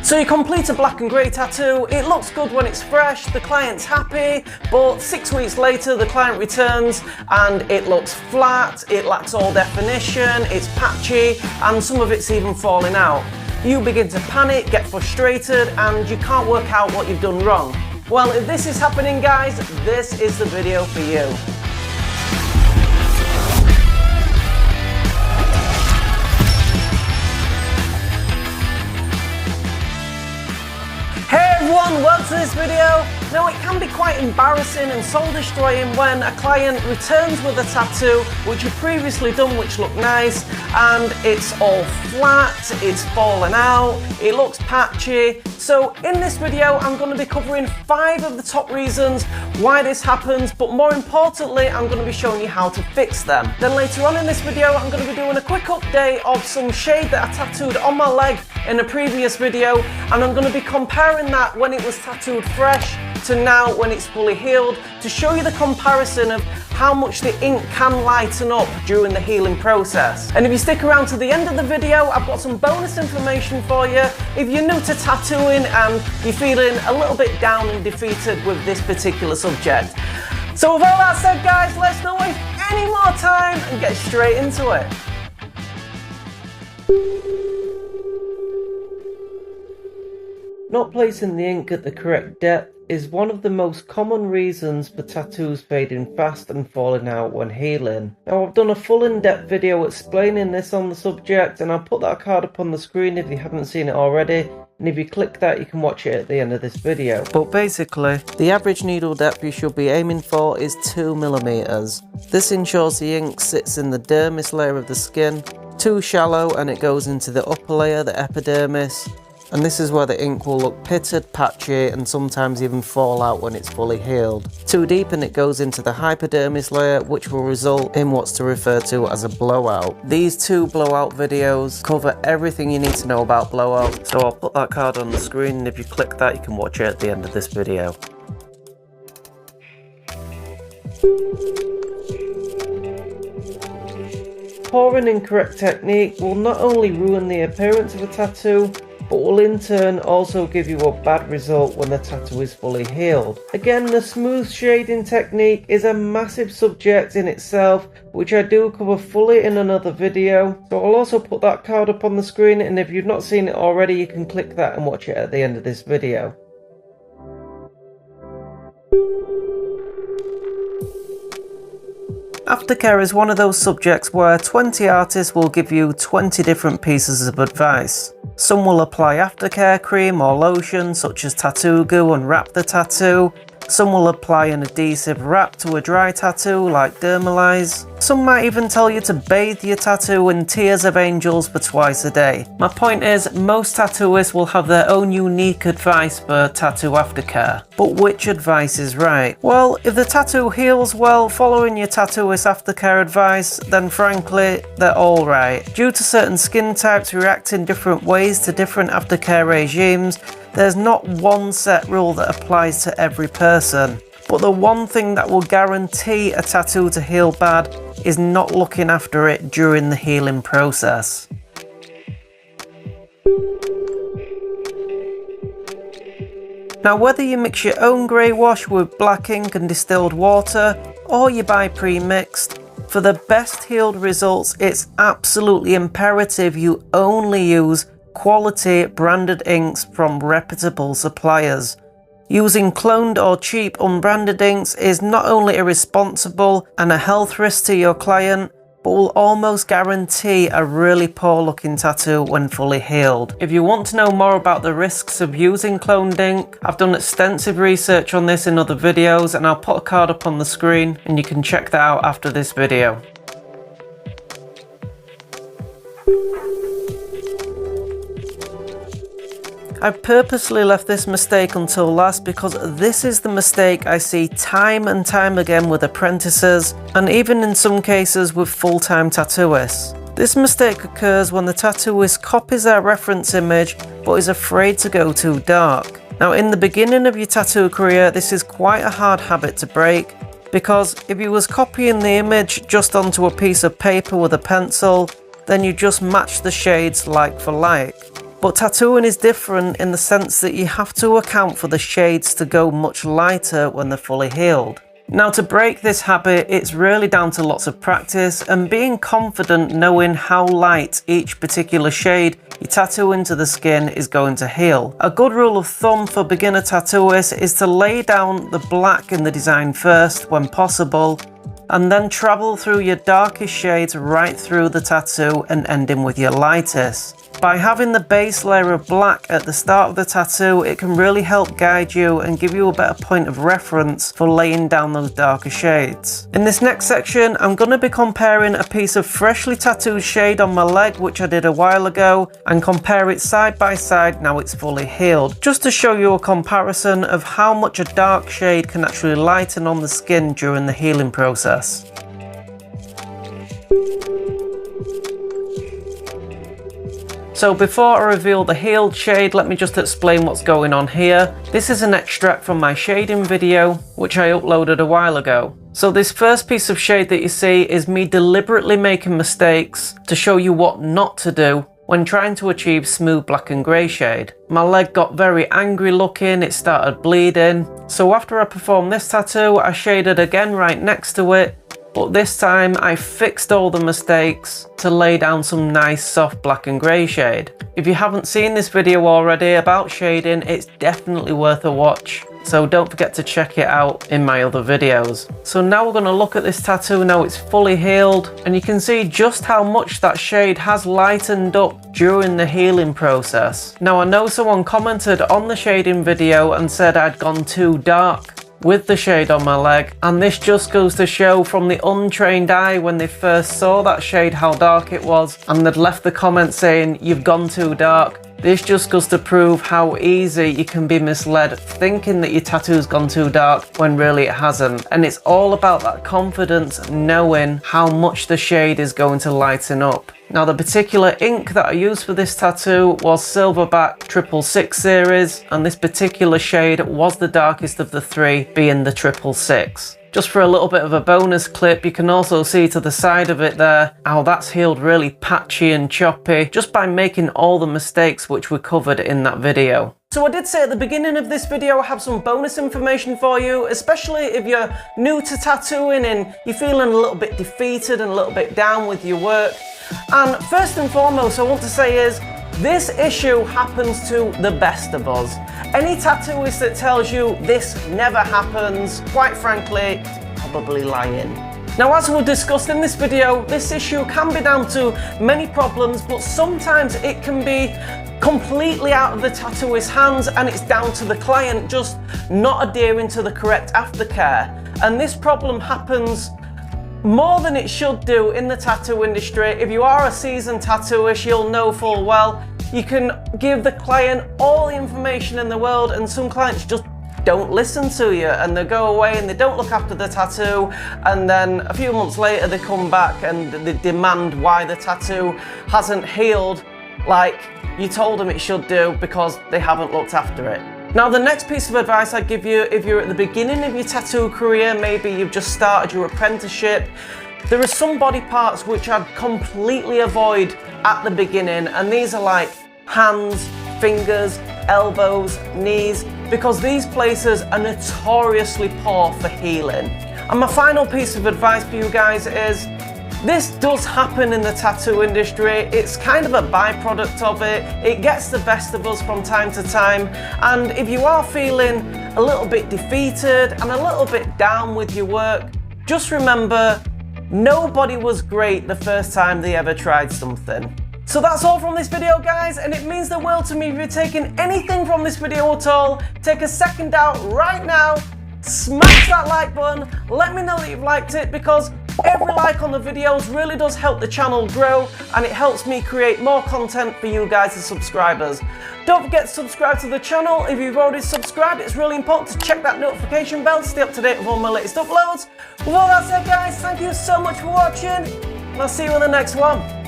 So you complete a black and grey tattoo, it looks good when it's fresh, the client's happy, but 6 weeks later the client returns and it looks flat, it lacks all definition, it's patchy, and some of it's even falling out. You begin to panic, get frustrated, and you can't work out what you've done wrong. Well, if this is happening, guys, this is the video for you. Hey everyone, welcome to this video. Now, it can be quite embarrassing and soul destroying when a client returns with a tattoo which you've previously done, which looked nice, and it's all flat, it's fallen out, it looks patchy. So in this video I'm going to be covering 5 of the top reasons why this happens, but more importantly I'm going to be showing you how to fix them. Then later on in this video I'm going to be doing a quick update of some shade that I tattooed on my leg in a previous video, and I'm going to be comparing that when it was tattooed fresh to now when it's fully healed, to show you the comparison of how much the ink can lighten up during the healing process. And if you stick around to the end of the video, I've got some bonus information for you if you're new to tattooing and you're feeling a little bit down and defeated with this particular subject. So with all that said, guys, let's not waste any more time and get straight into it. Not placing the ink at the correct depth is one of the most common reasons for tattoos fading fast and falling out when healing. Now, I've done a full in-depth video explaining this on the subject, and I'll put that card up on the screen if you haven't seen it already, and if you click that you can watch it at the end of this video. But basically, the average needle depth you should be aiming for is 2mm. This ensures the ink sits in the dermis layer of the skin. Too shallow and it goes into the upper layer, the epidermis. And this is where the ink will look pitted, patchy, and sometimes even fall out when it's fully healed. Too deep and it goes into the hypodermis layer, which will result in what's to refer to as a blowout. These 2 blowout videos cover everything you need to know about blowout, so I'll put that card on the screen, and if you click that you can watch it at the end of this video. Poor and incorrect technique will not only ruin the appearance of a tattoo, but will in turn also give you a bad result when the tattoo is fully healed. Again, the smooth shading technique is a massive subject in itself, which I do cover fully in another video. So I'll also put that card up on the screen, and if you've not seen it already you can click that and watch it at the end of this video. Aftercare is one of those subjects where 20 artists will give you 20 different pieces of advice. Some will apply aftercare cream or lotion such as tattoo glue and wrap the tattoo. Some will apply an adhesive wrap to a dry tattoo like Dermalize. Some might even tell you to bathe your tattoo in tears of angels for twice a day. My point is, most tattooists will have their own unique advice for tattoo aftercare. But which advice is right? Well, if the tattoo heals well following your tattooist aftercare advice, then frankly, they're all right. Due to certain skin types react in different ways to different aftercare regimes, there's not one set rule that applies to every person. But the one thing that will guarantee a tattoo to heal bad is not looking after it during the healing process. Now, whether you mix your own grey wash with black ink and distilled water, or you buy pre-mixed, for the best healed results it's absolutely imperative you only use quality branded inks from reputable suppliers. Using cloned or cheap unbranded inks is not only irresponsible and a health risk to your client, but will almost guarantee a really poor looking tattoo when fully healed. If you want to know more about the risks of using cloned ink, I've done extensive research on this in other videos, and I'll put a card up on the screen and you can check that out after this video. I've purposely left this mistake until last because this is the mistake I see time and time again with apprentices, and even in some cases with full-time tattooists. This mistake occurs when the tattooist copies their reference image but is afraid to go too dark. Now, in the beginning of your tattoo career, this is quite a hard habit to break, because if you was copying the image just onto a piece of paper with a pencil, then you just match the shades like for like. But tattooing is different in the sense that you have to account for the shades to go much lighter when they're fully healed. Now, to break this habit, it's really down to lots of practice and being confident knowing how light each particular shade you tattoo into the skin is going to heal. A good rule of thumb for beginner tattooists is to lay down the black in the design first when possible, and then travel through your darkest shades right through the tattoo and ending with your lightest. By having the base layer of black at the start of the tattoo, it can really help guide you and give you a better point of reference for laying down those darker shades. In this next section, I'm going to be comparing a piece of freshly tattooed shade on my leg, which I did a while ago, and compare it side by side now it's fully healed, just to show you a comparison of how much a dark shade can actually lighten on the skin during the healing process. So before I reveal the healed shade, let me just explain what's going on here. This is an extract from my shading video, which I uploaded a while ago. So this first piece of shade that you see is me deliberately making mistakes to show you what not to do when trying to achieve smooth black and grey shade. My leg got very angry looking, it started bleeding. So after I performed this tattoo, I shaded again right next to it. But this time I fixed all the mistakes to lay down some nice soft black and grey shade. If you haven't seen this video already about shading, it's definitely worth a watch. So don't forget to check it out in my other videos. So now we're going to look at this tattoo now it's fully healed, and you can see just how much that shade has lightened up during the healing process. Now I know someone commented on the shading video and said I'd gone too dark with the shade on my leg, and this just goes to show from the untrained eye when they first saw that shade how dark it was, and they'd left the comment saying you've gone too dark. This just goes to prove how easy you can be misled thinking that your tattoo's gone too dark when really it hasn't. And it's all about that confidence, knowing how much the shade is going to lighten up. Now the particular ink that I used for this tattoo was Silverback 666 series, and this particular shade was the darkest of the three, being the 666. Just for a little bit of a bonus clip, you can also see to the side of it there how that's healed really patchy and choppy just by making all the mistakes which we covered in that video. So I did say at the beginning of this video I have some bonus information for you, especially if you're new to tattooing and you're feeling a little bit defeated and a little bit down with your work. And first and foremost I want to say is, this issue happens to the best of us. Any tattooist that tells you this never happens, quite frankly, probably lying. Now, as we discussed in this video, this issue can be down to many problems, but sometimes it can be completely out of the tattooist's hands and it's down to the client just not adhering to the correct aftercare. And this problem happens more than it should do in the tattoo industry. If you are a seasoned tattooist, you'll know full well you can give the client all the information in the world, and some clients just don't listen to you and they go away and they don't look after the tattoo, and then a few months later they come back and they demand why the tattoo hasn't healed like you told them it should do because they haven't looked after it. Now the next piece of advice I give you, if you're at the beginning of your tattoo career, maybe you've just started your apprenticeship, there are some body parts which I'd completely avoid at the beginning, and these are like hands, fingers, elbows, knees, because these places are notoriously poor for healing. And my final piece of advice for you guys is, this does happen in the tattoo industry. It's kind of a byproduct of it. It gets the best of us from time to time. And if you are feeling a little bit defeated and a little bit down with your work, just remember, nobody was great the first time they ever tried something. So that's all from this video, guys, and it means the world to me if you're taking anything from this video at all. Take a second out right now, smash that like button, let me know that you've liked it, because every like on the videos really does help the channel grow and it helps me create more content for you guys as subscribers. Don't forget to subscribe to the channel. If you've already subscribed, it's really important to check that notification bell to stay up to date with all my latest uploads. With all that said, guys, thank you so much for watching, and I'll see you in the next one.